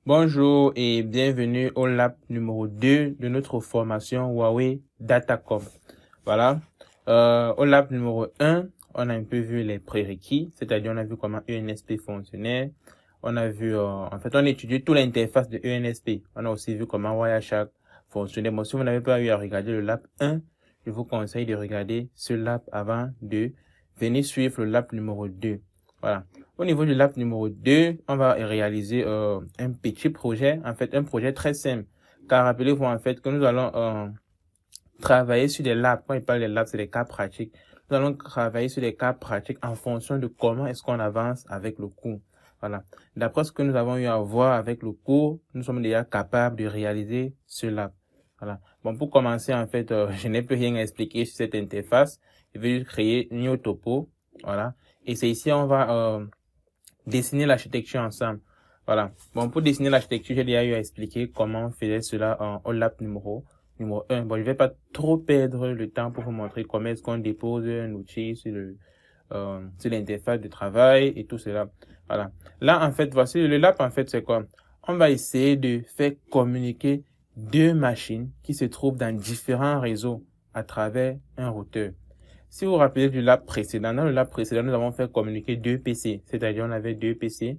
Bonjour et bienvenue au lab numéro 2 de notre formation Huawei Datacom. Voilà. Au lab numéro 1, on a un peu vu les prérequis, c'est-à-dire on a vu comment ENSP fonctionnait. On a vu, on a étudié toute l'interface de ENSP. On a aussi vu comment Wireshark fonctionnait. Bon, si vous n'avez pas eu à regarder le lab 1, je vous conseille de regarder ce lab avant de venir suivre le lab numéro 2. Voilà. Au niveau du lab numéro 2, on va réaliser un petit projet, un projet très simple. Car rappelez-vous que nous allons travailler sur des labs. Quand il parle des labs, c'est des cas pratiques. Nous allons travailler sur des cas pratiques en fonction de comment est-ce qu'on avance avec le cours. Voilà. D'après ce que nous avons eu à voir avec le cours, nous sommes déjà capables de réaliser ce lab. Voilà. Bon, pour commencer, je n'ai plus rien à expliquer sur cette interface. Je vais juste créer une new topo. Voilà. Et c'est ici, on va dessiner l'architecture ensemble. Voilà. Bon, pour dessiner l'architecture, j'ai déjà eu à expliquer comment on faisait cela au lab numéro 1. Bon, je vais pas trop perdre le temps pour vous montrer comment est-ce qu'on dépose un outil sur l'interface de travail et tout cela. Voilà. Là, voici le lab, c'est quoi? On va essayer de faire communiquer deux machines qui se trouvent dans différents réseaux à travers un routeur. Si vous vous rappelez du lab précédent, dans le lab précédent, nous avons fait communiquer deux PC. C'est-à-dire, on avait deux PC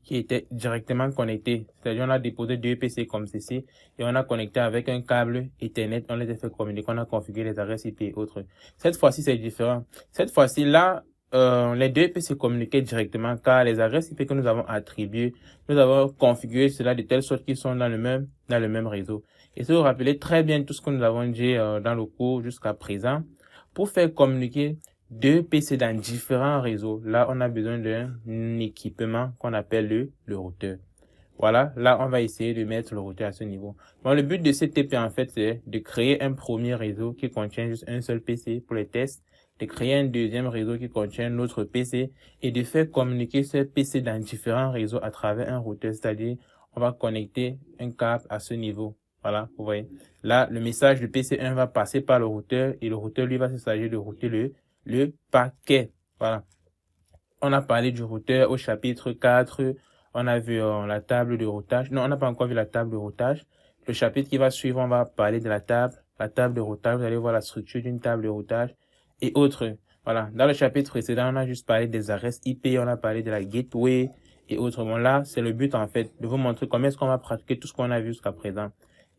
qui étaient directement connectés. C'est-à-dire, on a déposé deux PC comme ceci et on a connecté avec un câble Ethernet. On les a fait communiquer, on a configuré les adresses IP et autres. Cette fois-ci, c'est différent. Cette fois-ci, là, les deux PC communiquaient directement car les adresses IP que nous avons attribuées, nous avons configuré cela de telle sorte qu'ils sont dans le même réseau. Et si vous vous rappelez très bien tout ce que nous avons dit dans le cours jusqu'à présent, pour faire communiquer deux PC dans différents réseaux, là, on a besoin d'un équipement qu'on appelle le routeur. Voilà, là, on va essayer de mettre le routeur à ce niveau. Bon, le but de cette TP, c'est de créer un premier réseau qui contient juste un seul PC pour les tests, de créer un deuxième réseau qui contient un autre PC et de faire communiquer ce PC dans différents réseaux à travers un routeur, c'est-à-dire, on va connecter un câble à ce niveau. Voilà, vous voyez. Là, le message du PC1 va passer par le routeur et le routeur, lui, va s'agir de router le paquet. Voilà. On a parlé du routeur au chapitre 4. On a vu la table de routage. Non, on n'a pas encore vu la table de routage. Le chapitre qui va suivre, on va parler de la table de routage. Vous allez voir la structure d'une table de routage et autres. Voilà. Dans le chapitre précédent, on a juste parlé des adresses IP. On a parlé de la gateway et autres. Bon, là, c'est le but, de vous montrer comment est-ce qu'on va pratiquer tout ce qu'on a vu jusqu'à présent.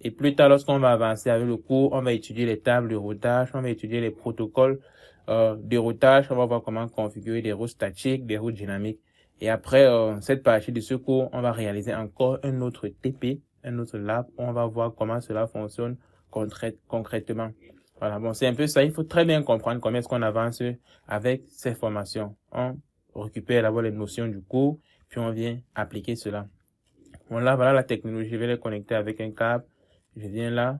Et plus tard, lorsqu'on va avancer avec le cours, on va étudier les tables de routage, on va étudier les protocoles de routage, on va voir comment configurer des routes statiques, des routes dynamiques. Et après cette partie de ce cours, on va réaliser encore un autre TP, un autre lab, où on va voir comment cela fonctionne concrètement. Voilà, bon, c'est un peu ça. Il faut très bien comprendre comment est-ce qu'on avance avec ces formations. On récupère d'abord les notions du cours, puis on vient appliquer cela. Bon, là, voilà la technologie. Je vais les connecter avec un câble. Je viens là.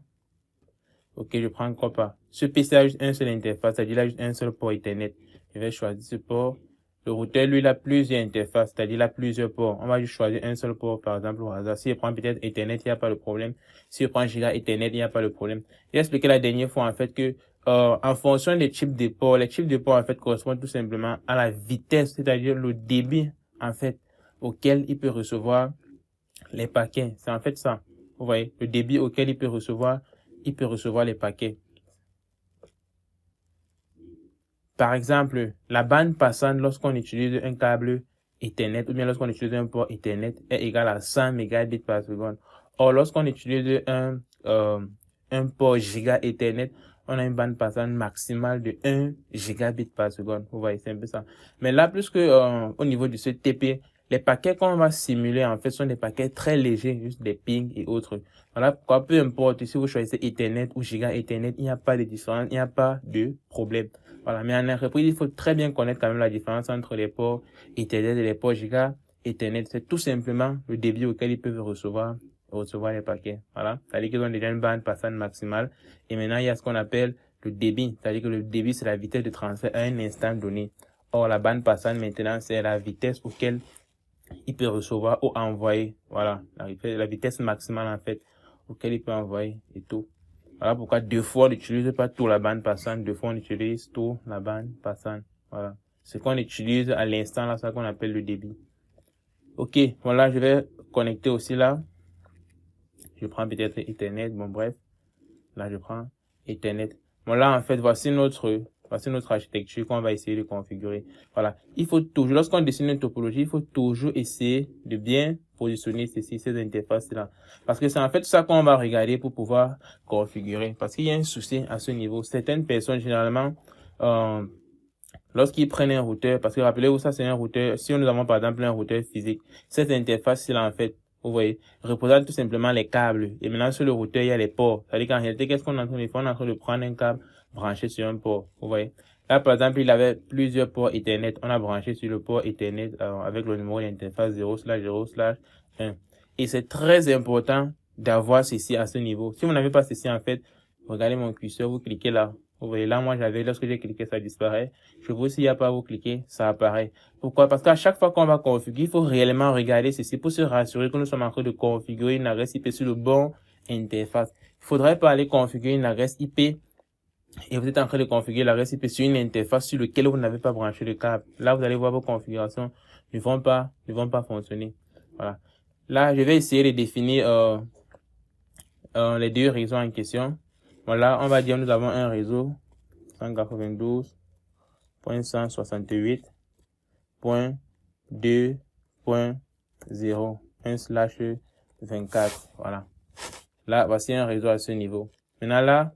Ok, je prends quoi pas. Ce PC a juste un seul interface, c'est-à-dire il a juste un seul port Ethernet. Je vais choisir ce port. Le routeur, lui, il a plusieurs interfaces, c'est-à-dire il a plusieurs ports. On va juste choisir un seul port, par exemple, au hasard. Si je prends peut-être Ethernet, il n'y a pas de problème. Si je prends Giga Ethernet, il n'y a pas de problème. J'ai expliqué la dernière fois, que en fonction des types de ports, les types de ports, correspondent tout simplement à la vitesse, c'est-à-dire le débit, auquel il peut recevoir les paquets. C'est en fait ça. Vous voyez, le débit auquel il peut recevoir les paquets. Par exemple, la bande passante lorsqu'on utilise un câble Ethernet ou bien lorsqu'on utilise un port Ethernet est égal à 100 mégabits par seconde. Or, lorsqu'on utilise un port Giga Ethernet, on a une bande passante maximale de 1 gigabit par seconde. Vous voyez, c'est un peu ça. Mais là, plus que au niveau de ce TP, les paquets qu'on va simuler, sont des paquets très légers, juste des pings et autres. Voilà pourquoi, peu importe si vous choisissez Ethernet ou Giga Ethernet, il n'y a pas de différence, il n'y a pas de problème. Voilà, mais en entreprise, il faut très bien connaître quand même la différence entre les ports Ethernet et les ports Giga Ethernet. C'est tout simplement le débit auquel ils peuvent recevoir les paquets. Voilà, c'est-à-dire qu'ils ont déjà une bande passante maximale. Et maintenant, il y a ce qu'on appelle le débit. C'est-à-dire que le débit, c'est la vitesse de transfert à un instant donné. Or, la bande passante, maintenant, c'est la vitesse auquel il peut recevoir ou envoyer. Voilà, la vitesse maximale, auquel il peut envoyer et tout. Voilà pourquoi deux fois on n'utilise pas tout la bande passante, deux fois on utilise tout la bande passante. Voilà. Ce qu'on utilise à l'instant là, c'est ça qu'on appelle le débit. Ok, voilà, je vais connecter aussi là. Je prends peut-être Ethernet. Bon, bref. Là, je prends Ethernet. Bon, là, en fait, voici notre architecture qu'on va essayer de configurer. Voilà. Il faut toujours, lorsqu'on dessine une topologie, il faut toujours essayer de bien positionner ces interfaces-là. Parce que c'est en fait ça qu'on va regarder pour pouvoir configurer. Parce qu'il y a un souci à ce niveau. Certaines personnes, généralement, lorsqu'ils prennent un routeur, parce que rappelez-vous, ça c'est un routeur, si nous avons par exemple un routeur physique, cette interface-là, en fait, vous voyez, représente tout simplement les câbles. Et maintenant, sur le routeur, il y a les ports. C'est-à-dire qu'en réalité, qu'est-ce qu'on est en train de faire? On est en train de prendre un câble branché sur un port. Vous voyez. Là, par exemple, il avait plusieurs ports Ethernet. On a branché sur le port Ethernet avec le numéro d'interface 0/0/1. Et c'est très important d'avoir ceci à ce niveau. Si vous n'avez pas ceci, en fait, regardez mon curseur, vous cliquez là. Vous voyez, là, moi, lorsque j'ai cliqué, ça disparaît. Je vois s'il n'y a pas à vous cliquer, ça apparaît. Pourquoi? Parce qu'à chaque fois qu'on va configurer, il faut réellement regarder ceci pour se rassurer que nous sommes en train de configurer une adresse IP sur le bon interface. Il faudrait pas aller configurer une adresse IP et vous êtes en train de configurer l'adresse IP sur une interface sur laquelle vous n'avez pas branché le câble. Là, vous allez voir vos configurations ne vont pas fonctionner. Voilà. Là, je vais essayer de définir les deux réseaux en question. Voilà, on va dire nous avons un réseau 192.168.2.0 1/24. Voilà. Là, voici un réseau à ce niveau. Maintenant là,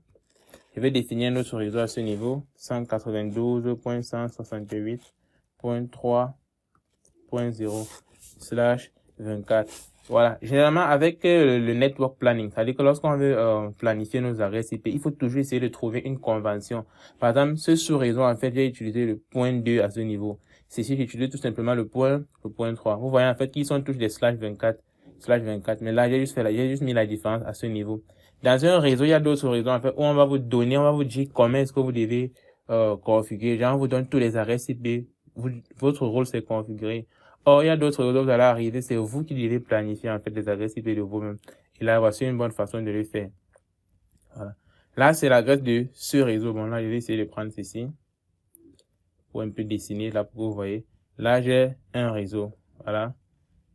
je vais définir notre réseau à ce niveau 192.168.3.0/24. Voilà. Généralement, avec le network planning, c'est-à-dire que lorsqu'on veut planifier nos adresses IP, il faut toujours essayer de trouver une convention. Par exemple, ce sous-réseau, en fait, j'ai utilisé le point 2 à ce niveau. Ceci, j'utilise tout simplement le point 3. Vous voyez, en fait, qu'ils sont tous des /24. Mais là, j'ai juste mis la différence à ce niveau. Dans un réseau, il y a d'autres réseaux, en fait, où on va vous dire comment est-ce que vous devez configurer. Genre, on vous donne tous les adresses IP. Votre rôle, c'est configurer. Or, il y a d'autres réseaux, vous allez arriver, c'est vous qui devez planifier, en fait, les adresses IP de vous-même. Et là, voici une bonne façon de le faire. Voilà. Là, c'est l'adresse de ce réseau. Bon, là, je vais essayer de prendre ceci pour un peu dessiner, là, pour que vous voyez. Là, j'ai un réseau. Voilà.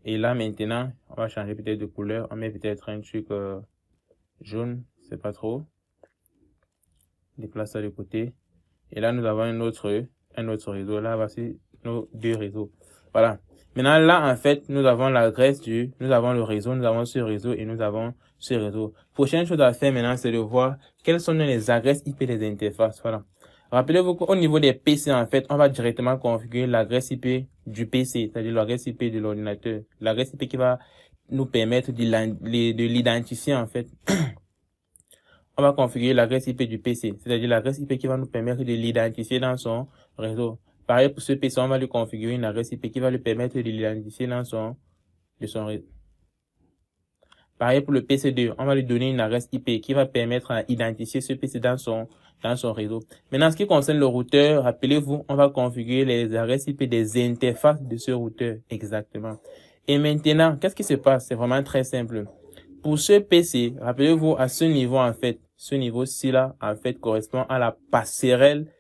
Et là, maintenant, on va changer peut-être de couleur. On met peut-être un truc jaune, c'est pas trop. Déplace ça de côté. Et là, nous avons un autre réseau. Là, voici nos deux réseaux. Voilà. Maintenant, là, en fait, nous avons l'adresse nous avons le réseau, nous avons ce réseau et nous avons ce réseau. Prochaine chose à faire maintenant, c'est de voir quelles sont les adresses IP des interfaces. Voilà. Rappelez-vous qu'au niveau des PC, en fait, on va directement configurer l'adresse IP du PC, c'est-à-dire l'adresse IP de l'ordinateur. L'adresse IP qui va nous permettre de l'identifier, en fait. On va configurer l'adresse IP du PC, c'est-à-dire l'adresse IP qui va nous permettre de l'identifier dans son réseau. Pareil pour ce PC, on va lui configurer une adresse IP qui va lui permettre de l'identifier dans son réseau. Pareil pour le PC2, on va lui donner une adresse IP qui va permettre à identifier ce PC dans son réseau. Maintenant, en ce qui concerne le routeur, rappelez-vous, on va configurer les adresses IP des interfaces de ce routeur, exactement. Et maintenant, qu'est-ce qui se passe? C'est vraiment très simple. Pour ce PC, rappelez-vous, à ce niveau, en fait, ce niveau-ci là, en fait, correspond à la passerelle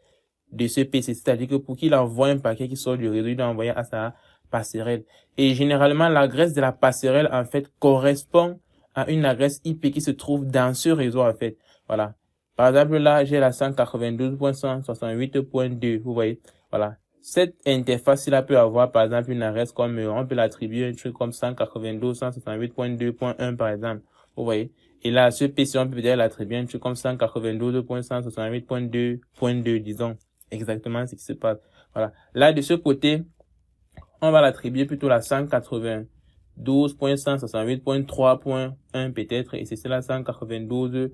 de ce PC. C'est-à-dire que pour qu'il envoie un paquet qui sort du réseau, il doit envoyer à sa passerelle. Et généralement, l'adresse de la passerelle, en fait, correspond à une adresse IP qui se trouve dans ce réseau, en fait. Voilà. Par exemple, là, j'ai la 192.168.2. Vous voyez. Voilà. Cette interface-là peut avoir, par exemple, une adresse comme, on peut l'attribuer un truc comme 192.168.2.1, par exemple. Vous voyez. Et là, ce PC, on peut peut-être l'attribuer un truc comme 192.168.2.2, disons. Exactement ce qui se passe. Voilà. Là, de ce côté, on va l'attribuer plutôt la 192.168.3.1 peut-être. Et c'est cela 192.168.3.2.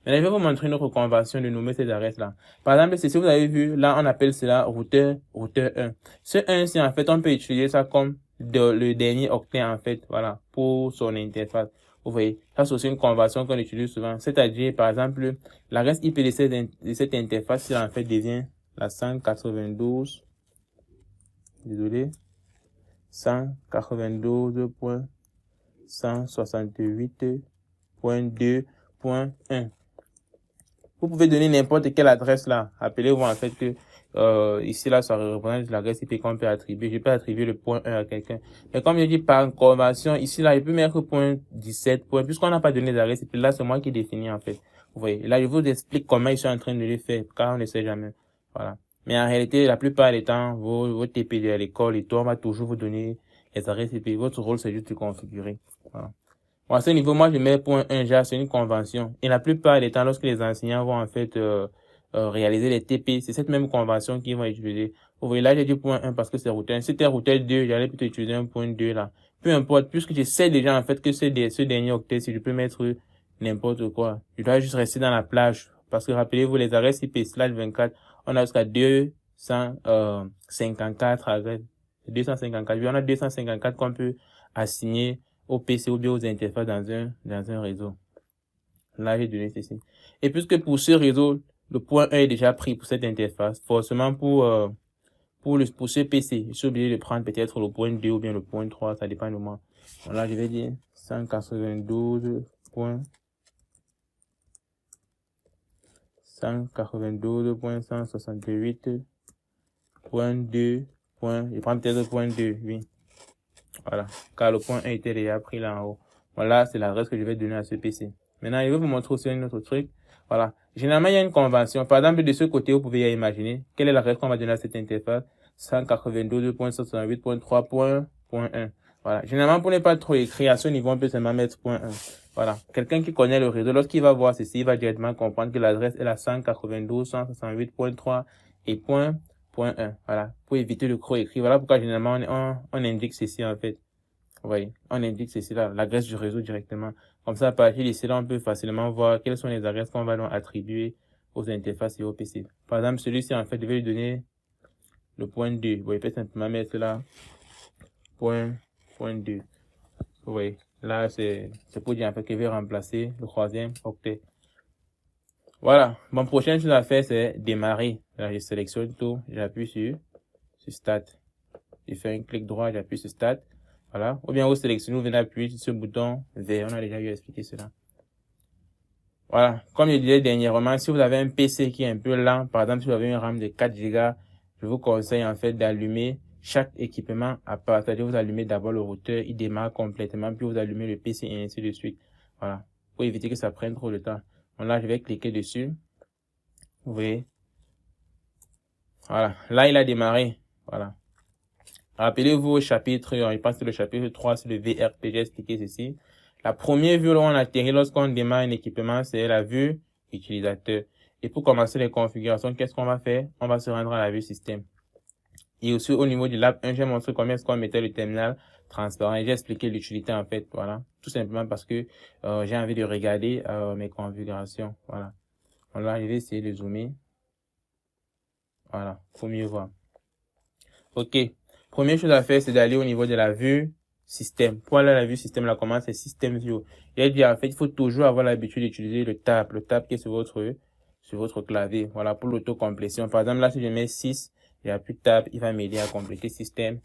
Maintenant, je vais vous montrer une autre convention de nommer ces adresses-là. Par exemple, si vous avez vu, là, on appelle cela routeur 1. Ce 1, c'est en fait, on peut utiliser ça comme le dernier octet, en fait, voilà, pour son interface. Vous voyez, ça c'est aussi une convention qu'on utilise souvent. C'est-à-dire, par exemple, l'adresse IP de cette interface, en fait, devient la 192.168.2.1. Vous pouvez donner n'importe quelle adresse là. Rappelez-vous en fait que ici là, ça représente l'adresse IP qu'on peut attribuer. Je peux attribuer le point 1 à quelqu'un. Mais comme je dis par convention, ici là, je peux mettre point 17, puisqu'on n'a pas donné d'adresse IP, là, c'est moi qui définis en fait. Vous voyez, là, je vous explique comment ils sont en train de le faire, car on ne sait jamais. Voilà. Mais en réalité, la plupart des temps, vos TP de l'école et tout, on va toujours vous donner les adresses IP. Votre rôle, c'est juste de configurer. Voilà. Bon, à ce niveau, moi, je mets point 1, c'est une convention. Et la plupart des temps, lorsque les enseignants vont en fait réaliser les TP, c'est cette même convention qu'ils vont utiliser. Vous voyez, là, j'ai dit point 1 parce que c'est routeur 1. Si c'était routeur 2, j'allais plutôt utiliser un point 2 là. Peu importe, puisque je sais déjà en fait que ce dernier octet, si je peux mettre n'importe quoi. Je dois juste rester dans la plage. Parce que rappelez-vous, les adresses IP /24, on a jusqu'à 254 adresses. 254. Puis on a 254 qu'on peut assigner au PC ou bien aux interfaces dans un réseau. Là, j'ai donné ceci. Et puisque pour ce réseau, le point 1 est déjà pris pour cette interface, forcément pour ce PC, je suis obligé de prendre peut-être le point 2 ou bien le point 3, ça dépend de moi. Donc là, je vais dire 192.168.2. Je prends peut-être le point 2, oui. Voilà, car le point 1 était déjà pris là en haut. Voilà, c'est l'adresse que je vais donner à ce PC. Maintenant, je vais vous montrer aussi un autre truc. Voilà. Généralement, il y a une convention. Par exemple, de ce côté, vous pouvez imaginer quelle est l'adresse qu'on va donner à cette interface. 192.168.3.1. Voilà. Généralement, pour ne pas trop écrire à ce niveau, on peut seulement mettre point 1. Voilà. Quelqu'un qui connaît le réseau, lorsqu'il va voir ceci, il va directement comprendre que l'adresse est la 192.168.3 et point 1. Voilà. Pour éviter le gros écrit. Voilà pourquoi généralement on indique ceci en fait. Vous voyez, on indique ceci là, l'adresse du réseau directement. Comme ça, à partir d'ici là, on peut facilement voir quelles sont les adresses qu'on va donc attribuer aux interfaces et aux PC. Par exemple, celui-ci, en fait, je vais lui donner le point 2. Vous voyez, peut simplement mettre là, point 2. Vous voyez, là, c'est pour dire en fait que je vais remplacer le troisième octet. Voilà. Mon prochaine chose à faire, c'est démarrer. Là, je sélectionne tout, j'appuie sur Start. Je fais un clic droit, j'appuie sur Start. Voilà. Ou bien vous sélectionnez, vous venez appuyer sur ce bouton vert. On a déjà eu à expliquer cela. Voilà. Comme je disais dernièrement, si vous avez un PC qui est un peu lent, par exemple, si vous avez une RAM de 4 Go, je vous conseille en fait d'allumer chaque équipement à part. C'est-à-dire, vous allumez d'abord le routeur, il démarre complètement, puis vous allumez le PC et ainsi de suite. Voilà. Pour éviter que ça prenne trop de temps. Donc là, je vais cliquer dessus. Vous voyez. Voilà. Là, il a démarré. Voilà. Rappelez-vous au chapitre, je pense que le chapitre 3, c'est le VRP, j'ai expliqué ceci. La première vue où on atterrit lorsqu'on démarre un équipement, c'est la vue utilisateur. Et pour commencer les configurations, qu'est-ce qu'on va faire? On va se rendre à la vue système. Et aussi au niveau du lab 1, j'ai montré comment est-ce qu'on mettait le terminal transparent et j'ai expliqué l'utilité en fait. Voilà. Tout simplement parce que j'ai envie de regarder mes configurations. Voilà. Donc là, je vais essayer de zoomer. Voilà. Faut mieux voir. OK. Première chose à faire, c'est d'aller au niveau de la vue système. Pour aller à la vue système, la commande, c'est system view. Et dit, en fait, il faut toujours avoir l'habitude d'utiliser le tab qui est sur votre clavier. Voilà, pour l'autocomplétion. Par exemple, là, si je mets 6, il n'y a plus de tab, il va m'aider à compléter system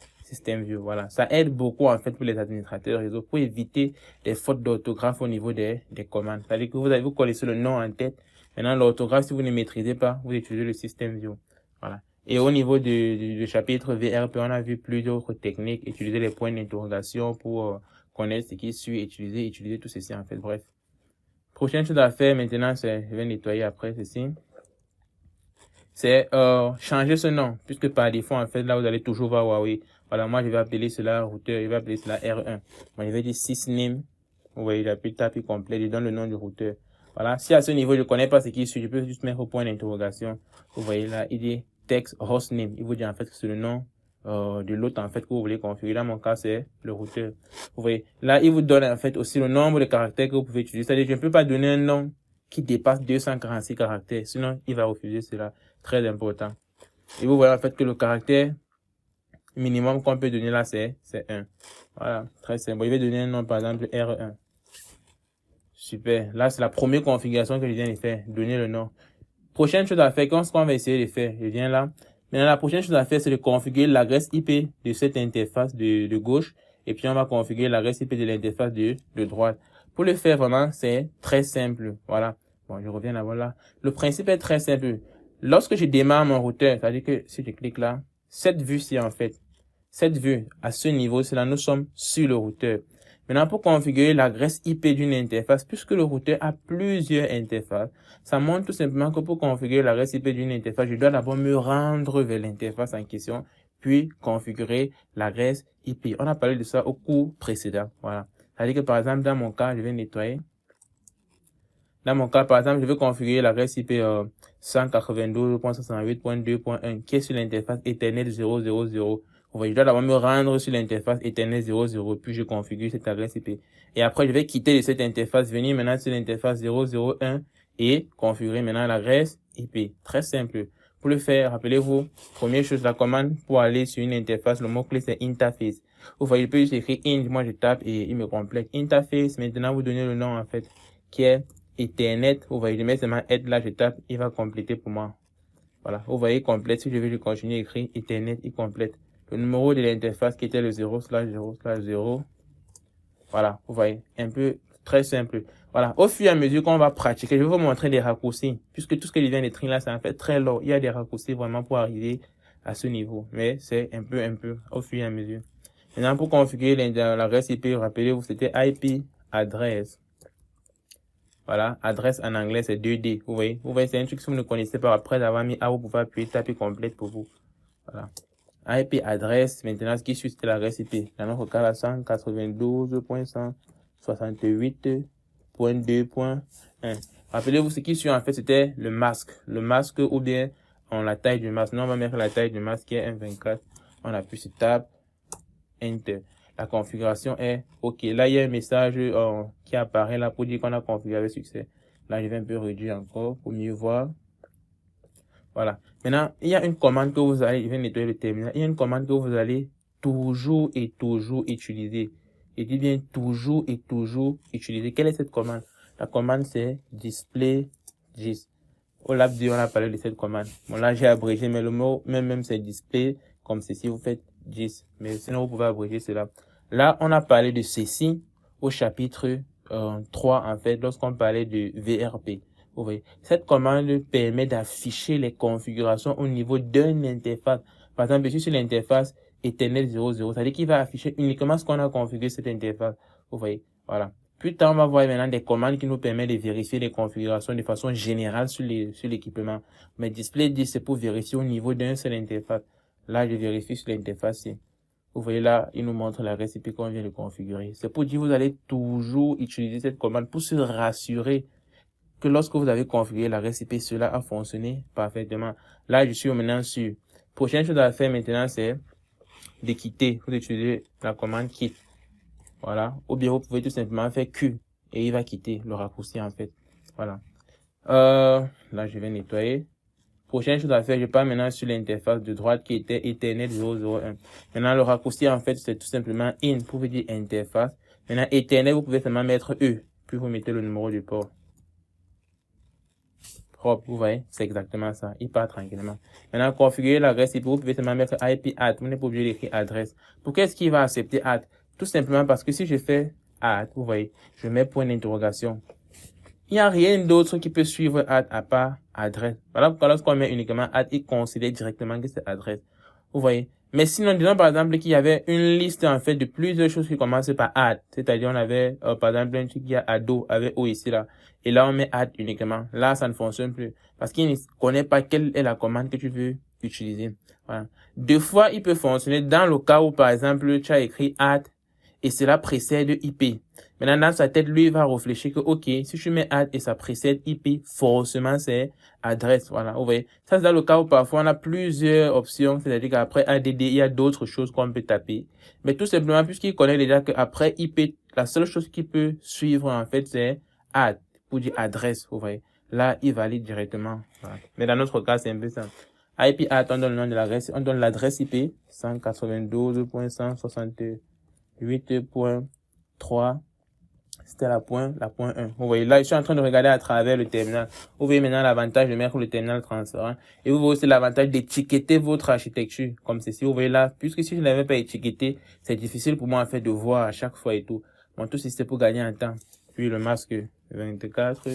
view. Voilà. Ça aide beaucoup, en fait, pour les administrateurs réseau, pour éviter les fautes d'orthographe au niveau des commandes. C'est-à-dire que vous connaissez le nom en tête. Maintenant, l'orthographe, si vous ne maîtrisez pas, vous utilisez le system view. Voilà. Et au niveau du chapitre VRP, on a vu plus d'autres techniques, utiliser les points d'interrogation pour connaître ce qui suit, utiliser tout ceci en fait. Bref. Prochaine chose à faire maintenant, c'est, je vais nettoyer après ceci. C'est changer ce nom, puisque par défaut, en fait, là, vous allez toujours voir Huawei. Voilà, moi, je vais appeler cela routeur, je vais appeler cela R1. Moi, je vais dire sysname. Vous voyez, j'appuie tapis complet, je donne le nom du routeur. Voilà, si à ce niveau, je ne connais pas ce qui suit, je peux juste mettre au point d'interrogation. Vous voyez là, il dit text hostname. Il vous dit en fait que c'est le nom de l'autre en fait que vous voulez configurer. Dans mon cas, c'est le routeur. Vous voyez, là, il vous donne en fait aussi le nombre de caractères que vous pouvez utiliser. C'est-à-dire, je ne peux pas donner un nom qui dépasse 246 caractères. Sinon, il va refuser cela. Très important. Et vous voyez en fait que le caractère minimum qu'on peut donner là, c'est 1. Voilà, très simple. Je vais donner un nom, par exemple, R1. Super. Là, c'est la première configuration que je viens de faire. Donner le nom. Prochaine chose à faire, qu'est-ce qu'on va essayer de faire? Je viens là. Maintenant, la prochaine chose à faire, c'est de configurer l'adresse IP de cette interface de gauche. Et puis, on va configurer l'adresse IP de l'interface de droite. Pour le faire, vraiment, c'est très simple. Voilà. Bon, je reviens d'abord là. Le principe est très simple. Lorsque je démarre mon routeur, c'est-à-dire que si je clique là, cette vue-ci en fait, cette vue à ce niveau, c'est là nous sommes sur le routeur. Maintenant, pour configurer l'adresse IP d'une interface, puisque le routeur a plusieurs interfaces, ça montre tout simplement que pour configurer l'adresse IP d'une interface, je dois d'abord me rendre vers l'interface en question, puis configurer l'adresse IP. On a parlé de ça au cours précédent. Voilà. C'est-à-dire que par exemple, dans mon cas, je vais nettoyer. Dans mon cas, par exemple, je veux configurer l'adresse IP 192.68.2.1 qui est sur l'interface Ethernet 000. Vous voyez, je dois d'abord me rendre sur l'interface Ethernet 00, puis je configure cette adresse IP. Et après, je vais quitter de cette interface, venir maintenant sur l'interface 001 et configurer maintenant l'adresse IP. Très simple. Pour le faire, rappelez-vous, première chose, la commande pour aller sur une interface, le mot-clé c'est interface. Vous voyez, je peux juste écrire int, moi je tape et il me complète. Interface, maintenant vous donnez le nom en fait, qui est Ethernet. Vous voyez, je mets seulement aide là, je tape, il va compléter pour moi. Voilà, vous voyez, complète. Si je veux, je continue à écrire Ethernet, il complète. Le numéro de l'interface qui était le 0/0/0. Voilà, vous voyez, un peu très simple. Voilà, au fur et à mesure qu'on va pratiquer, je vais vous montrer des raccourcis, puisque tout ce que je viens d'écrire là, c'est en fait très long. Il y a des raccourcis vraiment pour arriver à ce niveau, mais c'est un peu au fur et à mesure. Maintenant, pour configurer l'adresse IP, rappelez-vous, c'était IP adresse. Voilà, adresse en anglais, c'est 2D. Vous voyez, c'est un truc que si vous ne connaissez pas, après avoir mis A, vous pouvez appuyer, taper complète pour vous. Voilà. IP adresse, maintenant, ce qui suit, c'est l'adresse IP. Dans notre cas, là, 192.168.2.1. Rappelez-vous, ce qui suit, en fait, c'était le masque. Le masque, ou bien, la taille du masque. Nous, on va mettre la taille du masque qui est 1.24. On appuie sur Tab, Enter. La configuration est OK. Là, il y a un message qui apparaît là pour dire qu'on a configuré avec succès. Là, je vais un peu réduire encore pour mieux voir. Voilà. Maintenant, il y a une commande que vous allez, je vais nettoyer le terminal. Il y a une commande que vous allez toujours et toujours utiliser. Je dis bien toujours et toujours utiliser. Quelle est cette commande? La commande, c'est display gis. Au lab 2, on a parlé de cette commande. Bon, là, j'ai abrégé, mais le mot même c'est display comme ceci. Vous faites gis. Mais sinon, vous pouvez abréger cela. Là, on a parlé de ceci au chapitre 3, en fait, lorsqu'on parlait de VRP. Vous voyez, cette commande permet d'afficher les configurations au niveau d'une interface. Par exemple, ici sur l'interface Ethernet 00, c'est-à-dire qu'il va afficher uniquement ce qu'on a configuré cette interface. Vous voyez, voilà. Plus tard, on va voir maintenant des commandes qui nous permettent de vérifier les configurations de façon générale sur l'équipement. Mais display 10, c'est pour vérifier au niveau d'une seule interface. Là, je vérifie sur l'interface. Vous voyez là, il nous montre la récipe qu'on vient de configurer. C'est pour dire que vous allez toujours utiliser cette commande pour se rassurer que lorsque vous avez configuré la récipe, cela a fonctionné parfaitement. Là, je suis maintenant sur. Prochaine chose à faire maintenant, c'est de quitter. Vous utilisez la commande quitte. Voilà. Ou bien vous pouvez tout simplement faire Q et il va quitter le raccourci en fait. Voilà. Là, je vais nettoyer. Prochaine chose à faire, je pars maintenant sur l'interface de droite qui était Ethernet 001. Maintenant, le raccourci, en fait, c'est tout simplement in pour vous dire interface. Maintenant, Ethernet, vous pouvez seulement mettre E, puis vous mettez le numéro du port. Hop, vous voyez, c'est exactement ça. Il part tranquillement. Maintenant, configurer l'adresse IP, vous pouvez seulement mettre IP add. Vous n'êtes pas obligé d'écrire adresse. Pourquoi est-ce qu'il va accepter add? Tout simplement parce que si je fais add, vous voyez, je mets point d'interrogation. Il n'y a rien d'autre qui peut suivre add à part adresse. Voilà pourquoi lorsqu'on met uniquement add, il considère directement que c'est adresse. Vous voyez. Mais sinon, disons par exemple qu'il y avait une liste en fait de plusieurs choses qui commencent par add. C'est-à-dire on avait par exemple un truc qui a addo avec O ici là. Et là on met add uniquement. Là ça ne fonctionne plus. Parce qu'il ne connaît pas quelle est la commande que tu veux utiliser. Voilà. Deux fois il peut fonctionner dans le cas où par exemple tu as écrit add et cela précède IP. Maintenant, dans sa tête, lui, il va réfléchir que, OK, si je mets add et ça précède IP, forcément, c'est adresse. Voilà, vous voyez. Ça, c'est dans le cas où parfois, on a plusieurs options. C'est-à-dire qu'après ADD, il y a d'autres choses qu'on peut taper. Mais tout simplement, puisqu'il connaît déjà qu'après IP, la seule chose qu'il peut suivre, en fait, c'est add, pour dire adresse, vous voyez. Là, il valide directement. Voilà. Mais dans notre cas, c'est un peu ça. IP add, on donne le nom de l'adresse, on donne l'adresse IP, 192.168.3. C'était la point 1. Vous voyez, là, je suis en train de regarder à travers le terminal. Vous voyez maintenant l'avantage de mettre le terminal transparent. Et vous voyez aussi l'avantage d'étiqueter votre architecture. Comme ceci. Vous voyez là, puisque si je ne l'avais pas étiqueté, c'est difficile pour moi, en fait, de voir à chaque fois et tout. Bon, tout ceci, c'est pour gagner un temps. Puis le masque 24.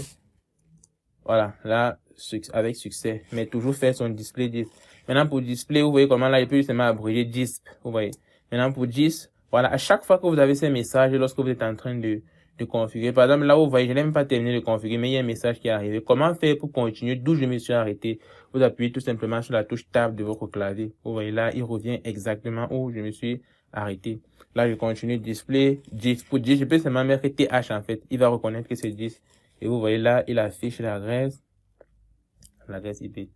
Voilà, là, avec succès. Mais toujours faire son display disk. Maintenant, pour display, vous voyez comment là, il peut justement abréger disk. Vous voyez. Maintenant, pour disk, voilà, à chaque fois que vous avez ces messages, lorsque vous êtes en train de configurer, par exemple, là, vous voyez, je n'ai même pas terminé de configurer, mais il y a un message qui est arrivé. Comment faire pour continuer d'où je me suis arrêté? Vous appuyez tout simplement sur la touche Tab de votre clavier. Vous voyez là, il revient exactement où je me suis arrêté. Là, je continue display, disk. Pour disk, je peux seulement mettre TH en fait. Il va reconnaître que c'est disk. Et vous voyez là, il affiche l'adresse IP.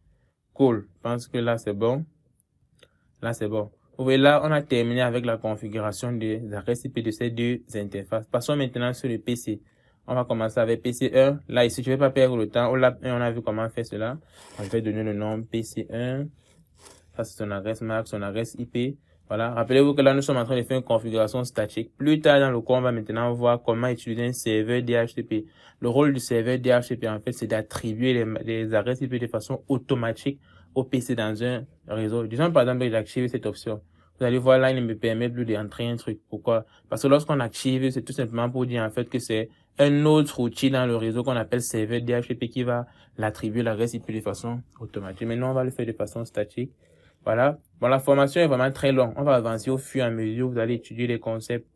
Cool. Je pense que là, c'est bon. Là, c'est bon. Vous voyez là, on a terminé avec la configuration des adresses IP de ces deux interfaces. Passons maintenant sur le PC. On va commencer avec PC1. Là, ici, je ne vais pas perdre le temps. Au lab 1, on a vu comment faire cela. Je vais donner le nom PC1. Ça, c'est son adresse MAC, son adresse IP. Voilà. Rappelez-vous que là, nous sommes en train de faire une configuration statique. Plus tard dans le cours, on va maintenant voir comment utiliser un serveur DHCP. Le rôle du serveur DHCP, en fait, c'est d'attribuer les adresses IP de façon automatique au PC dans un réseau. Disons, par exemple, j'active cette option. Vous allez voir là, il ne me permet plus d'entrer un truc. Pourquoi? Parce que lorsqu'on active, c'est tout simplement pour dire, en fait, que c'est un autre outil dans le réseau qu'on appelle serveur DHCP qui va l'attribuer l'adresse IP de façon automatique. Maintenant, on va le faire de façon statique. Voilà. Bon, la formation est vraiment très longue. On va avancer au fur et à mesure. Vous allez étudier les concepts.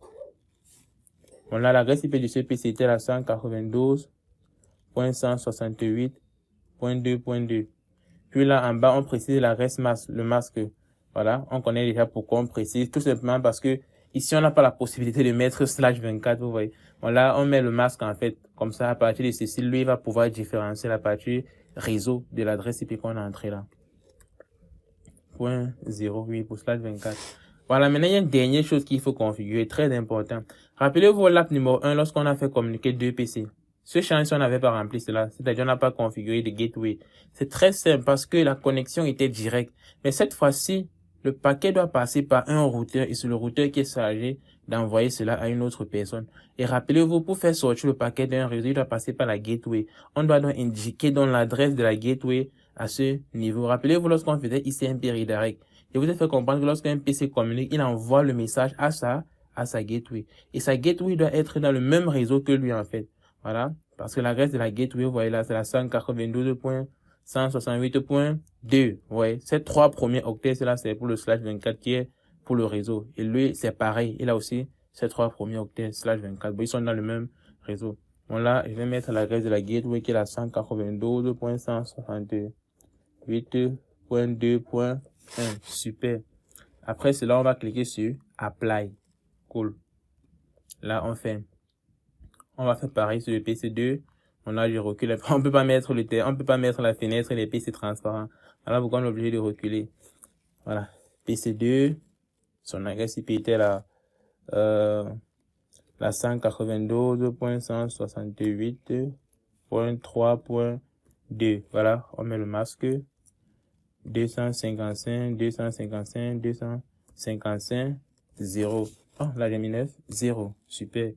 Bon, là, l'adresse IP de ce PC était la 192.168.2.2. Puis là, en bas, on précise l'adresse masque, le masque. Voilà. On connaît déjà pourquoi on précise. Tout simplement parce que ici, on n'a pas la possibilité de mettre /24, vous voyez. Bon, là, on met le masque, en fait. Comme ça, à partir de ceci, lui, il va pouvoir différencier la partie réseau de l'adresse IP qu'on a entrée là. 0.08 pour /24. Voilà, maintenant il y a une dernière chose qu'il faut configurer, très important. Rappelez-vous l'app numéro 1 lorsqu'on a fait communiquer deux PC. Ce champ, si on n'avait pas rempli cela, c'est-à-dire on n'a pas configuré de gateway. C'est très simple parce que la connexion était directe. Mais cette fois-ci, le paquet doit passer par un routeur et c'est le routeur qui est chargé d'envoyer cela à une autre personne. Et rappelez-vous, pour faire sortir le paquet d'un réseau, il doit passer par la gateway. On doit donc indiquer dans l'adresse de la gateway à ce niveau. Rappelez-vous lorsqu'on faisait ICMP redirect. Je vous ai fait comprendre que lorsqu'un PC communique, il envoie le message à sa gateway. Et sa gateway doit être dans le même réseau que lui en fait. Voilà. Parce que l'adresse de la gateway, vous voyez là, c'est la 192.168.2. Vous voyez, ces trois premiers octets, c'est là, c'est pour le /24 qui est pour le réseau. Et lui, c'est pareil. Il a aussi ces trois premiers octets /24. Bon, ils sont dans le même réseau. Bon là, je vais mettre l'adresse de la gateway qui est la 192.168.2.1. Super. Après cela, on va cliquer sur Apply. Cool. Là, on va faire pareil sur le PC2. On a du recul. On peut pas mettre on peut pas mettre la fenêtre et les PC transparents. Voilà pourquoi on est obligé de reculer. Voilà. PC2. Son adresse IP était la 192.168.3.2. Voilà. On met le masque. 255, 0. Oh, là, j'ai mis 9, 0. Super.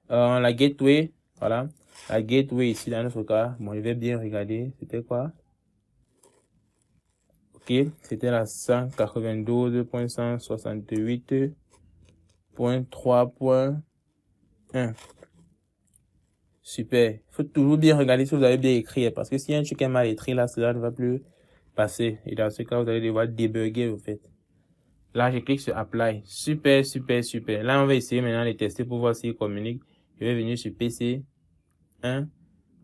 La gateway, voilà. La gateway ici, dans notre cas, bon, je vais bien regarder. C'était quoi? Ok. C'était la 192.168.3.1. Super. Il faut toujours bien regarder si vous avez bien écrit, parce que si un truc est mal écrit, là, cela ne va plus passer. Et dans ce cas, vous allez devoir débugger, en fait. Là, je clique sur Apply. Super, super, super. Là, on va essayer maintenant de tester pour voir s'il communique. Je vais venir sur PC 1.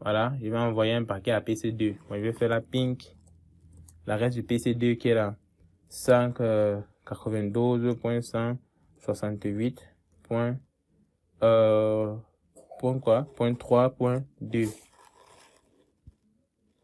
Voilà. Je vais envoyer un paquet à PC2. Bon, je vais faire la pink. La reste du PC2 qui est là. 192.168.3.2.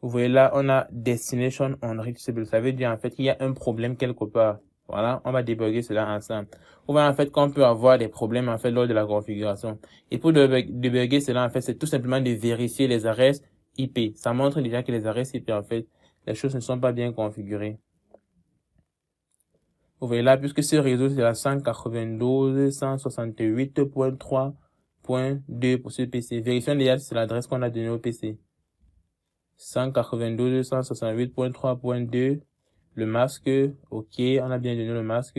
Vous voyez là, on a Destination Unreachable. Ça veut dire en fait qu'il y a un problème quelque part. Voilà, on va débugger cela ensemble. On voit en fait qu'on peut avoir des problèmes en fait lors de la configuration. Et pour débugger cela en fait, c'est tout simplement de vérifier les adresses IP. Ça montre déjà que les adresses IP en fait, les choses ne sont pas bien configurées. Vous voyez là, puisque ce réseau c'est la 192.168.3.2 pour ce PC. Vérifions déjà si c'est l'adresse qu'on a donnée au PC. 192.168.3.2. Le masque, ok, on a bien donné le masque.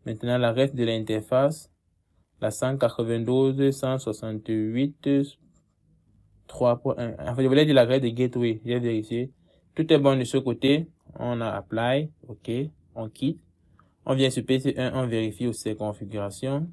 Maintenant, la reste de l'interface, la 192.168.3.2. 3.1. En fait, je voulais dire l'adresse de gateway. J'ai vérifié. Tout est bon de ce côté. On a apply. OK. On quitte. On vient sur PC1. On vérifie aussi les configurations.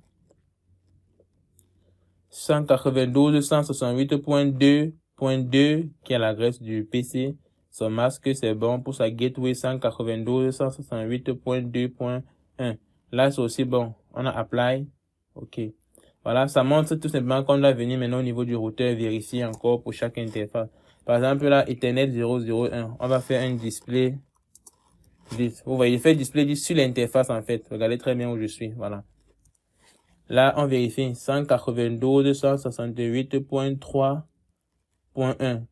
192.168.2.2 qui est l'adresse du PC. Son masque, c'est bon. Pour sa gateway, 192.168.2.1. Là, c'est aussi bon. On a apply. OK. Voilà, ça montre tout simplement qu'on doit venir maintenant au niveau du routeur vérifier encore pour chaque interface. Par exemple, là, Ethernet 001. On va faire un display 10. Vous voyez, il fait display 10 sur l'interface en fait. Regardez très bien où je suis. Voilà. Là, on vérifie 192.168.3.1.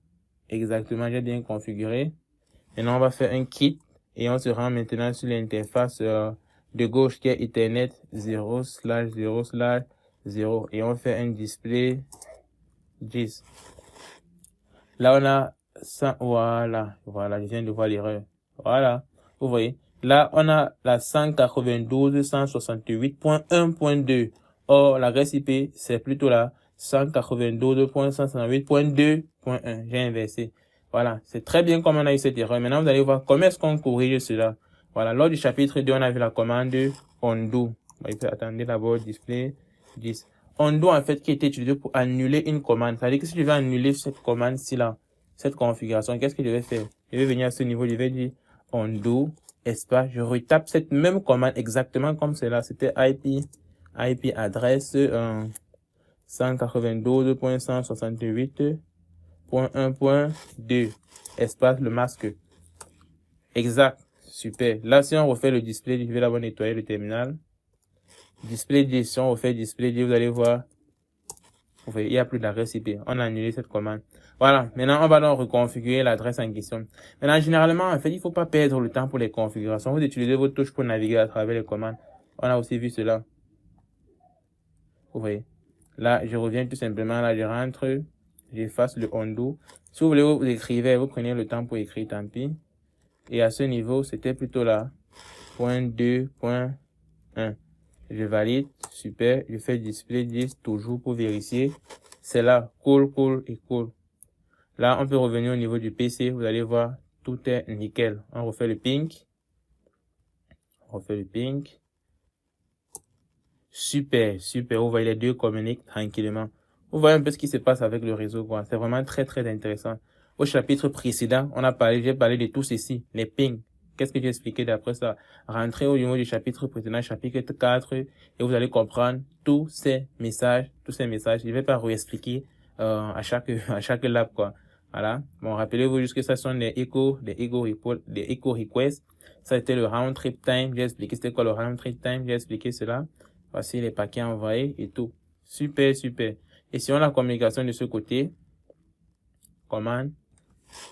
Exactement, j'ai bien configuré. Maintenant, on va faire un kit et on se rend maintenant sur l'interface de gauche qui est Ethernet 0/0/0 et on fait un display 10. Là, on a ça. Voilà, je viens de voir l'erreur. Voilà, vous voyez. Là, on a la 192.168.1.2. Or, l'adresse IP, c'est plutôt la 192.168.2.1. J'ai inversé. Voilà, c'est très bien comme on a eu cette erreur. Maintenant, vous allez voir comment est-ce qu'on corrige cela. Voilà, lors du chapitre 2, on a vu la commande undo. Attendez d'abord, display 10. Undo, en fait, qui était utilisé pour annuler une commande. C'est-à-dire que si je vais annuler cette commande-ci là, cette configuration, qu'est-ce que je vais faire? Je vais venir à ce niveau, je vais dire undo, espace, je retape cette même commande exactement comme cela. C'était IP adresse 192.168.1.2 espace le masque. Exact, super. Là, si on refait le display, je vais d'abord nettoyer le terminal. Display 10, si on refait display 10, vous allez voir, vous voyez, il n'y a plus d'adresse IP. On a annulé cette commande. Voilà, maintenant on va donc reconfigurer l'adresse en question. Maintenant, généralement, en fait, il ne faut pas perdre le temps pour les configurations. Vous utilisez votre touche pour naviguer à travers les commandes. On a aussi vu cela. Vous voyez. Là, je reviens tout simplement, là, je rentre, j'efface le undo. Si vous voulez, vous écrivez, vous prenez le temps pour écrire, tant pis. Et à ce niveau, c'était plutôt là, .2.1. Je valide, super, je fais display 10 toujours pour vérifier. C'est là, cool et cool. Là, on peut revenir au niveau du PC, vous allez voir, tout est nickel. On refait le ping. Super, vous voyez les deux communiquent tranquillement. Vous voyez un peu ce qui se passe avec le réseau, quoi. C'est vraiment très intéressant. Au chapitre précédent, j'ai parlé de tout ceci, les pings. Qu'est-ce que j'ai expliqué d'après ça? Rentrez au niveau du chapitre précédent, chapitre 4, et vous allez comprendre tous ces messages. Je vais pas réexpliquer à chaque lab, quoi. Voilà. Bon, rappelez-vous juste que ça sont des echo requests. Ça c'était le round trip time. J'ai expliqué c'était quoi le round trip time. J'ai expliqué cela. Voici les paquets envoyés et tout. Super. Et si on a la communication de ce côté, commande,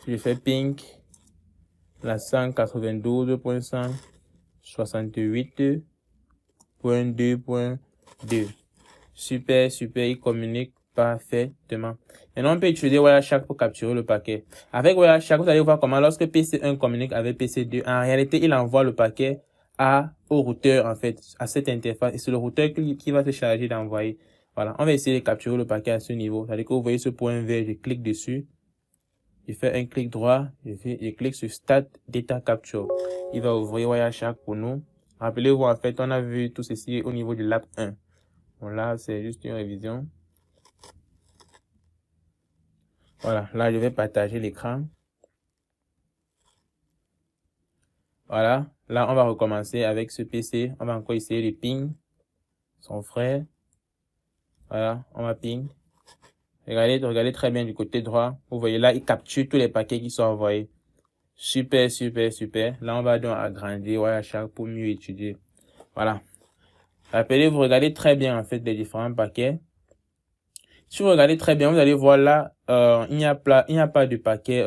je fais ping, la 192.168.2.2. Super, il communique parfaitement. Maintenant, on peut utiliser Wireshark pour capturer le paquet. Avec Wireshark, vous allez voir comment lorsque PC1 communique avec PC2, en réalité, il envoie le paquet au routeur, en fait, à cette interface. Et c'est le routeur qui va se charger d'envoyer. Voilà, on va essayer de capturer le paquet à ce niveau. C'est-à-dire que vous voyez ce point vert, je clique dessus. Je fais un clic droit, je clique sur Start Data Capture. Il va ouvrir Wireshark pour nous. Rappelez-vous, en fait, on a vu tout ceci au niveau du lab 1. Bon, là, c'est juste une révision. Voilà, là, je vais partager l'écran. Voilà, là, on va recommencer avec ce PC. On va encore essayer de ping son frère. Voilà, on va ping. Regardez très bien du côté droit. Vous voyez là, il capture tous les paquets qui sont envoyés. Super. Là, on va donc agrandir Wireshark pour mieux étudier. Voilà. Rappelez-vous, regardez très bien, en fait, les différents paquets. Si vous regardez très bien, vous allez voir là, il n'y a pas de paquet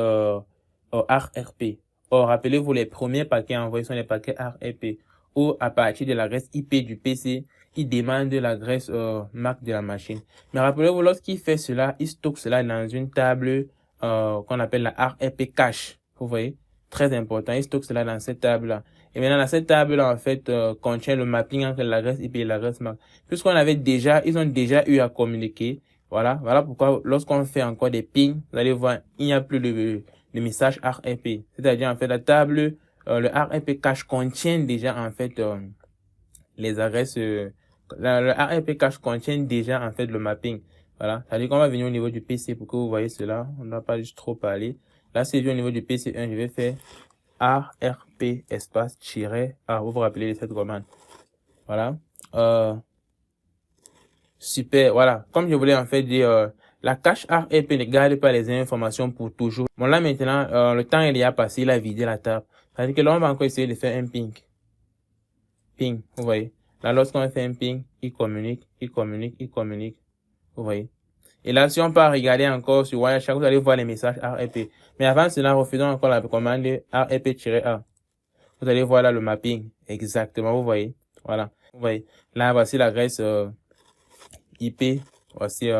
ARP. Or, rappelez-vous, les premiers paquets envoyés sont les paquets ARP, où à partir de l'adresse IP du PC, il demande l'adresse MAC de la machine. Mais rappelez-vous, lorsqu'il fait cela, il stocke cela dans une table qu'on appelle la ARP cache. Vous voyez, très important, il stocke cela dans cette table-là. Et maintenant, dans cette table-là, en fait, contient le mapping entre l'adresse IP et l'adresse MAC. Puisqu'on avait déjà, ils ont déjà eu à communiquer. Voilà pourquoi lorsqu'on fait encore des pings, vous allez voir, il n'y a plus de message REP. C'est-à-dire, en fait, la table, le REP cache contient déjà, en fait, les adresses, le REP cache contient déjà, en fait, le mapping. Voilà. C'est-à-dire qu'on va venir au niveau du PC pour que vous voyez cela. On ne va pas juste trop parler. Là, c'est au niveau du PC1, je vais faire RRP espace -A. Vous vous rappelez de cette commande. Voilà. Super. Voilà. Comme je voulais en fait dire, la cache RRP ne garde pas les informations pour toujours. Bon, là, maintenant, le temps, il y a passé, il a vidé la table. C'est-à-dire que là, on va encore essayer de faire un ping. Ping. Vous voyez. Là, lorsqu'on fait un ping, il communique. Vous voyez. Et là, si on part regarder encore sur Wireshark, vous allez voir les messages REP. Mais avant cela, refaisons encore la commande REP-A. Vous allez voir là le mapping. Exactement, vous voyez. Voilà. Vous voyez. Là, voici l'adresse IP. Voici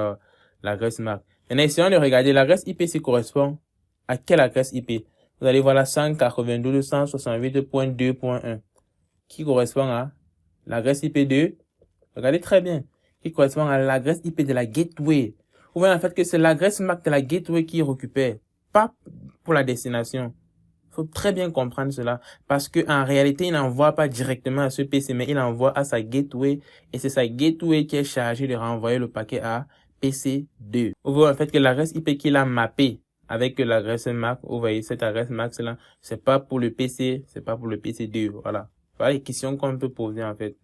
l'adresse MAC. Maintenant, essayons de regarder l'adresse IP correspond à quelle adresse IP. Vous allez voir là 192.168.2.1 qui correspond à l'adresse IP 2. Regardez très bien. Qui correspond à l'adresse IP de la gateway. Vous voyez en fait que c'est l'adresse MAC de la gateway qui récupère, pas pour la destination. Il faut très bien comprendre cela parce que en réalité, il n'envoie pas directement à ce PC, mais il envoie à sa gateway et c'est sa gateway qui est chargée de renvoyer le paquet à PC2. Vous voyez en fait que l'adresse IP qu'il a mappé avec l'adresse MAC, vous voyez cette adresse MAC là, c'est pas pour le PC, c'est pas pour le PC2. Voilà. Voilà les questions qu'on peut poser en fait.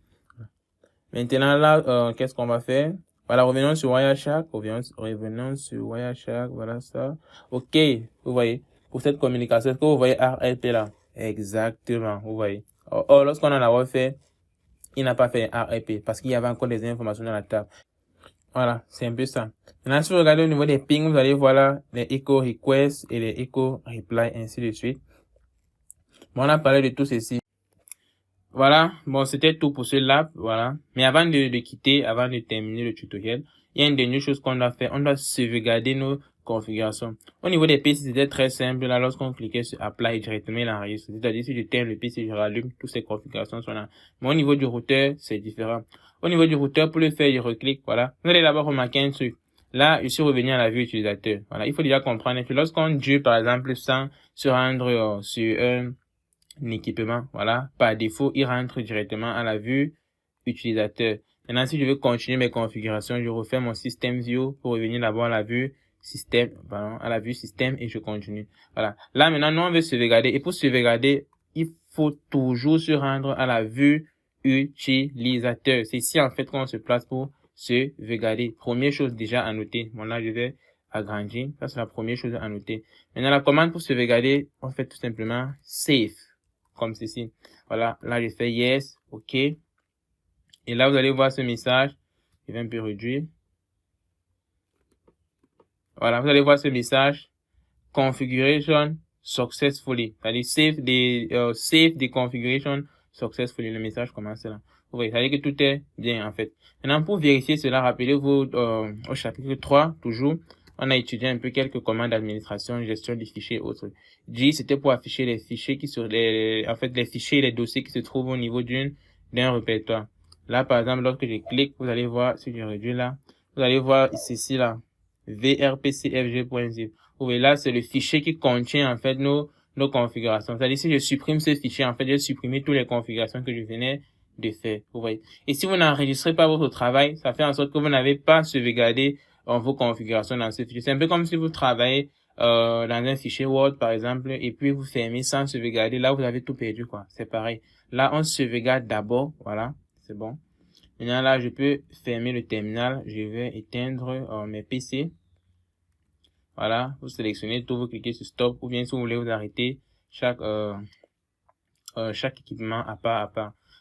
Maintenant là, qu'est-ce qu'on va faire? Voilà, revenons sur Wireshark, revenons sur Wireshark, voilà ça. Ok, vous voyez, pour cette communication, est-ce que vous voyez RLP là? Exactement, vous voyez. Or, lorsqu'on en a refait, il n'a pas fait RLP parce qu'il y avait encore des informations dans la table. Voilà, c'est un peu ça. Maintenant, si vous regardez au niveau des pings, vous allez voir là les echo requests et les echo reply, ainsi de suite. Bon, on a parlé de tout ceci. Voilà, bon, c'était tout pour ce lab, voilà. Mais avant de quitter, avant de terminer le tutoriel, il y a une dernière chose qu'on doit faire. On doit sauvegarder nos configurations. Au niveau des PC, c'était très simple. Là, lorsqu'on cliquait sur Apply, directement, il enregistre. C'est-à-dire, si je termine le PC, je rallume, toutes ces configurations sont là. Mais au niveau du routeur, c'est différent. Au niveau du routeur, pour le faire, je reclique, voilà. Vous allez d'abord remarquer un truc. Là, je suis revenu à la vue utilisateur. Voilà, il faut déjà comprendre que lorsqu'on dure, par exemple, sans se rendre sur un équipement, voilà, par défaut, il rentre directement à la vue utilisateur. Maintenant, si je veux continuer mes configurations, je refais mon système view pour revenir d'abord à la vue système, pardon, à la vue système et je continue. Voilà. Là, maintenant, nous, on veut sauvegarder. Et pour sauvegarder, il faut toujours se rendre à la vue utilisateur. C'est ici, en fait, qu'on se place pour sauvegarder. Première chose déjà à noter. Bon, là, je vais agrandir. Ça, c'est la première chose à noter. Maintenant, la commande pour sauvegarder, on fait tout simplement save. Comme ceci. Voilà, là je fais yes, ok. Et là vous allez voir ce message. Je vais un peu réduire. Voilà, vous allez voir ce message. Configuration successfully. C'est-à-dire save the configuration successfully. Le message commence là. Vous voyez, c'est-à-dire que tout est bien en fait. Maintenant pour vérifier cela, rappelez-vous au chapitre 3, toujours. On a étudié un peu quelques commandes d'administration, gestion des fichiers autres. G, c'était pour afficher les fichiers qui sont les fichiers et les dossiers qui se trouvent au niveau d'un répertoire. Là, par exemple, lorsque je clique, vous allez voir, si je réduis là, vous allez voir ceci là, vrpcfg.zip. Vous voyez là, c'est le fichier qui contient, en fait, nos configurations. C'est-à-dire, si je supprime ce fichier, en fait, je vais supprimer toutes les configurations que je venais de faire. Vous voyez. Et si vous n'enregistrez pas votre travail, ça fait en sorte que vous n'avez pas sauvegardé vos configurations dans ce fichier. C'est un peu comme si vous travaillez dans un fichier Word, par exemple, et puis vous fermez sans sauvegarder. Là, vous avez tout perdu, quoi. C'est pareil. Là, on sauvegarde d'abord. Voilà. C'est bon. Maintenant, là, je peux fermer le terminal. Je vais éteindre mes PC. Voilà. Vous sélectionnez tout, vous cliquez sur Stop. Ou bien, si vous voulez vous arrêter chaque équipement à part.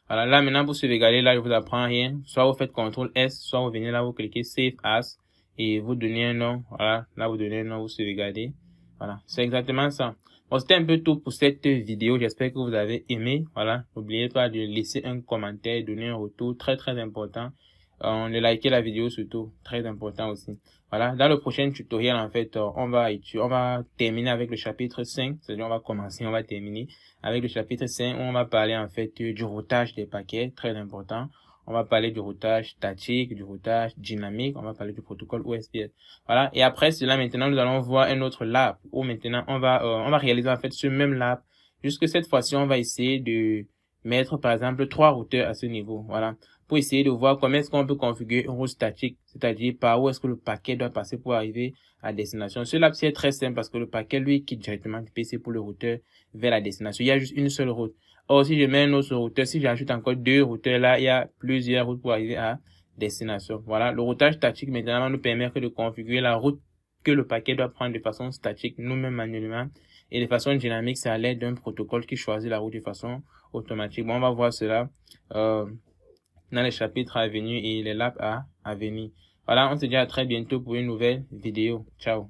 Voilà. Là, maintenant, pour sauvegarder, là, je vous apprends rien. Soit vous faites CTRL S, soit vous venez là, vous cliquez Save As. Et vous donnez un nom, voilà, là vous donnez un nom, vous sauvegardez, voilà, c'est exactement ça. Bon, c'était un peu tout pour cette vidéo, j'espère que vous avez aimé, voilà, n'oubliez pas de laisser un commentaire, donner un retour, très très important, de liker la vidéo surtout, très important aussi. Voilà, dans le prochain tutoriel, en fait, on va terminer avec le chapitre 5, c'est-à-dire on va terminer avec le chapitre 5 où on va parler en fait du routage des paquets, très important. on va parler du routage statique, du routage dynamique, on va parler du protocole OSPF. Voilà. Et après cela, maintenant, nous allons voir un autre lab où maintenant on va réaliser en fait ce même lab. Jusque cette fois-ci, on va essayer de mettre par exemple 3 routeurs à ce niveau. Voilà. Pour essayer de voir comment est-ce qu'on peut configurer un route statique, c'est-à-dire par où est-ce que le paquet doit passer pour arriver à destination. Ce lab, c'est très simple parce que le paquet, lui, quitte directement du PC pour le routeur vers la destination. Il y a juste une seule route. Or, si je mets un autre routeur, si j'ajoute encore 2 routeurs là, il y a plusieurs routes pour arriver à destination. Voilà. Le routage statique, maintenant, nous permet de configurer la route que le paquet doit prendre de façon statique, nous-mêmes manuellement. Et de façon dynamique, c'est à l'aide d'un protocole qui choisit la route de façon automatique. Bon, on va voir cela dans les chapitres à venir et les labs à venir. Voilà, on se dit à très bientôt pour une nouvelle vidéo. Ciao.